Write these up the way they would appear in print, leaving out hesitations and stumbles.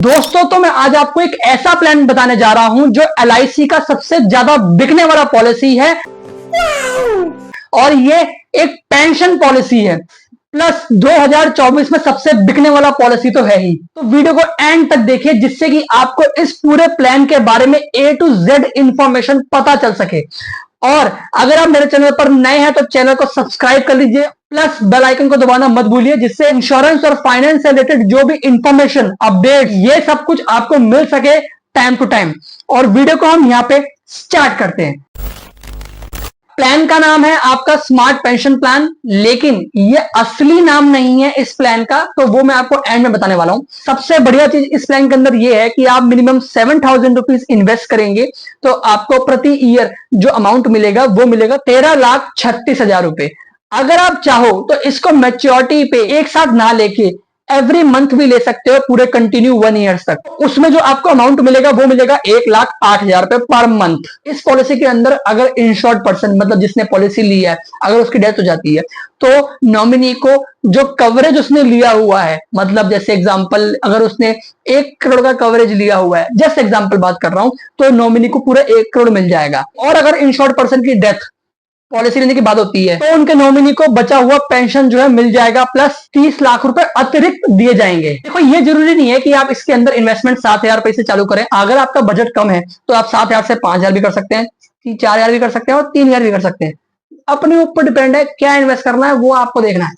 दोस्तों तो मैं आज आपको एक ऐसा प्लान बताने जा रहा हूं जो LIC का सबसे ज्यादा बिकने वाला पॉलिसी है और ये एक पेंशन पॉलिसी है प्लस 2024 में सबसे बिकने वाला पॉलिसी तो है ही। तो वीडियो को एंड तक देखिए जिससे कि आपको इस पूरे प्लान के बारे में A to Z इंफॉर्मेशन पता चल सके। और अगर आप मेरे चैनल पर नए हैं तो चैनल को सब्सक्राइब कर लीजिए, प्लस बेल आइकन को दबाना मत भूलिए, जिससे इंश्योरेंस और फाइनेंस से रिलेटेड जो भी इंफॉर्मेशन अपडेट ये सब कुछ आपको मिल सके टाइम टू टाइम। और वीडियो को हम यहाँ पे स्टार्ट करते हैं। प्लान का नाम है आपका स्मार्ट पेंशन प्लान, लेकिन ये असली नाम नहीं है इस प्लान का, तो वो मैं आपको एंड में बताने वाला हूं। सबसे बढ़िया चीज इस प्लान के अंदर ये है कि आप मिनिमम 7,000 रुपीज इन्वेस्ट करेंगे तो आपको प्रति ईयर जो अमाउंट मिलेगा वो मिलेगा 13,36,000 रुपए। अगर आप चाहो तो इसको मैच्योरिटी पे एक साथ ना लेके एवरी मंथ भी ले सकते हो, पूरे कंटिन्यू 1 ईयर तक। उसमें जो आपको अमाउंट मिलेगा वो मिलेगा 1,08,000 रुपए पर मंथ। इस पॉलिसी के अंदर अगर इंश्योर्ड पर्सन मतलब जिसने पॉलिसी ली है अगर उसकी डेथ हो जाती है तो नॉमिनी को जो कवरेज उसने लिया हुआ है, मतलब जैसे एग्जांपल अगर उसने 1 करोड़ का कवरेज लिया हुआ है, जस्ट एग्जांपल बात कर रहा हूं, तो नॉमिनी को पूरा 1 करोड़ मिल जाएगा। और अगर इंश्योर्ड पर्सन की डेथ पॉलिसी लेने की बात होती है तो उनके नॉमिनी को बचा हुआ पेंशन जो है मिल जाएगा, प्लस 30 लाख रुपए अतिरिक्त दिए जाएंगे। देखो ये जरूरी नहीं है कि आप इसके अंदर इन्वेस्टमेंट 7,000 रुपए से चालू करें। अगर आपका बजट कम है तो आप 7,000 से 5,000 भी कर सकते हैं, 4,000 भी कर सकते हैं और 3,000 भी कर सकते हैं। अपने ऊपर डिपेंड है क्या इन्वेस्ट करना है, वो आपको देखना है।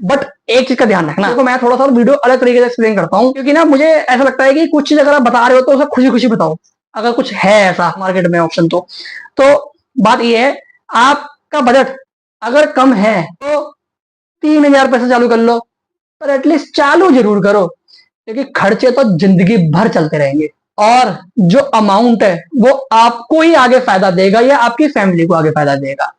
बट एक चीज का ध्यान रखना, देखो मैं थोड़ा सा वीडियो अलग तरीके से एक्सप्लेन करता हूँ, क्योंकि ना मुझे ऐसा लगता है कि कुछ चीज अगर आप बता रहे हो तो उसे खुशी खुशी बताओ, अगर कुछ है ऐसा मार्केट में ऑप्शन। तो बात ये है, आपका बजट अगर कम है तो 3,000 रुपए से चालू कर लो, पर एटलीस्ट चालू जरूर करो, क्योंकि खर्चे तो जिंदगी भर चलते रहेंगे। और जो अमाउंट है वो आपको ही आगे फायदा देगा या आपकी फैमिली को आगे फायदा देगा,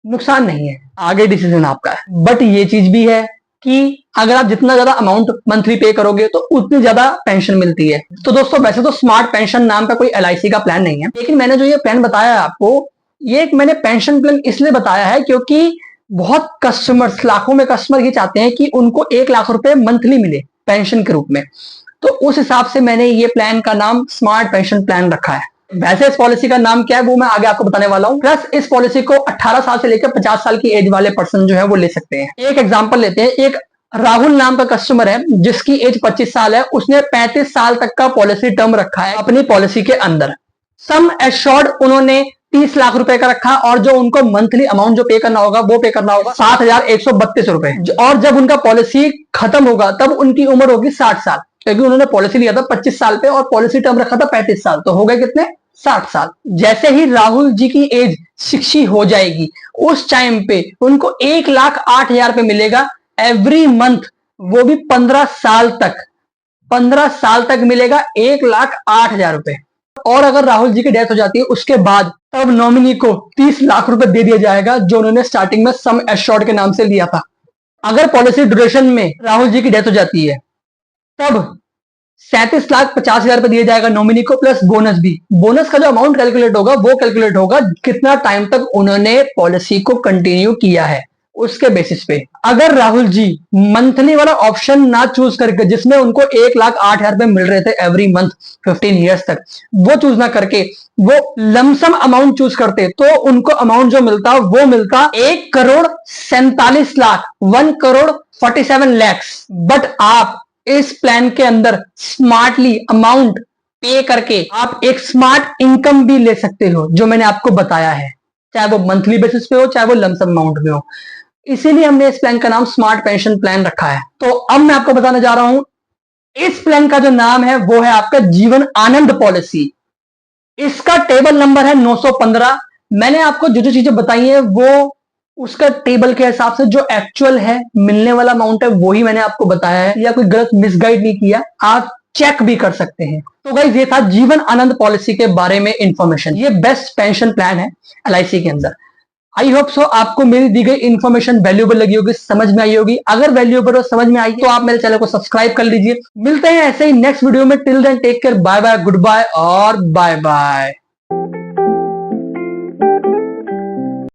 नुकसान नहीं है। आगे डिसीजन आपका है। बट ये चीज भी है कि अगर आप जितना ज्यादा अमाउंट मंथली पे करोगे तो उतनी ज्यादा पेंशन मिलती है। तो दोस्तों वैसे तो स्मार्ट पेंशन नाम का कोई LIC का प्लान नहीं है, लेकिन मैंने जो ये प्लान बताया है आपको, ये एक मैंने पेंशन प्लान इसलिए बताया है क्योंकि बहुत कस्टमर्स, लाखों में कस्टमर ये चाहते हैं कि उनको 1 लाख रुपए मंथली मिले पेंशन के रूप में। तो उस हिसाब से मैंने ये प्लान का नाम स्मार्ट पेंशन प्लान रखा है। वैसे इस पॉलिसी का नाम क्या है वो मैं आगे आपको बताने वाला हूं। प्लस इस पॉलिसी को 18 साल से लेकर 50 साल की एज वाले पर्सन जो है वो ले सकते हैं। एक एग्जांपल लेते हैं, एक राहुल नाम का कस्टमर है जिसकी एज 25 साल है, उसने 35 साल तक का पॉलिसी टर्म रखा है अपनी पॉलिसी के अंदर। सम एश्योर्ड उन्होंने 30 लाख रुपए का रखा और जो उनको मंथली अमाउंट जो पे करना होगा वो पे करना होगा 7,132 रुपए। और जब उनका पॉलिसी खत्म होगा तब उनकी उम्र होगी 60 साल, क्योंकि उन्होंने पॉलिसी लिया था 25 साल पे और पॉलिसी टर्म रखा था 35 साल, तो हो गए कितने 60 साल। जैसे ही राहुल जी की एज 60 हो जाएगी उस टाइम पे उनको 1,08,000 रुपए मिलेगा एवरी मंथ, वो भी 15 साल तक। 15 साल तक मिलेगा 1,08,000 रुपए। और अगर राहुल जी की डेथ हो जाती है उसके बाद तब नॉमिनी को 30 लाख रुपए दे दिया जाएगा जो उन्होंने स्टार्टिंग में सम एश्योर्ड के नाम से लिया था। अगर पॉलिसी ड्यूरेशन में राहुल जी की डेथ हो जाती है तब 37,50,000 रुपए दिया जाएगा नॉमिनी को, प्लस बोनस भी। बोनस का जो अमाउंट कैलकुलेट होगा वो कैलकुलेट होगा कितना टाइम तक उन्होंने पॉलिसी को कंटिन्यू किया है उसके बेसिस पे। अगर राहुल जी मंथली वाला ऑप्शन ना चूज करके, जिसमें उनको 1,08,000 रुपए मिल रहे थे एवरी मंथ 15 ईयर्स तक, वो चूज ना करके वो लमसम अमाउंट चूज करते तो उनको अमाउंट जो मिलता वो मिलता 1,47,00,000, 1,47 lakhs। बट आप इस प्लान के अंदर स्मार्टली अमाउंट पे करके आप एक स्मार्ट इनकम भी ले सकते हो, जो मैंने आपको बताया है, चाहे वो मंथली बेसिस पे हो चाहे वो लमसम अमाउंट में हो। इसीलिए हमने इस प्लान का नाम स्मार्ट पेंशन प्लान रखा है। तो अब मैं आपको बताने जा रहा हूं, इस प्लान का जो नाम है वो है आपका जीवन आनंद पॉलिसी। इसका टेबल नंबर है 915। मैंने आपको जो जो चीजें बताई है वो उसका टेबल के हिसाब से जो एक्चुअल है मिलने वाला अमाउंट है वो ही मैंने आपको बताया है, या कोई गलत मिसगाइड नहीं किया, आप चेक भी कर सकते हैं। तो गाइस ये था जीवन आनंद पॉलिसी के बारे में इंफॉर्मेशन। ये बेस्ट पेंशन प्लान है LIC के अंदर। आई होप सो आपको मेरी दी गई इन्फॉर्मेशन वैल्यूएबल लगी होगी, समझ में आई होगी। अगर वैल्यूएबल और समझ में आई तो आप मेरे चैनल को सब्सक्राइब कर लीजिए। मिलते हैं ऐसे ही नेक्स्ट वीडियो में। Till then take care, bye bye, goodbye और बाय बाय।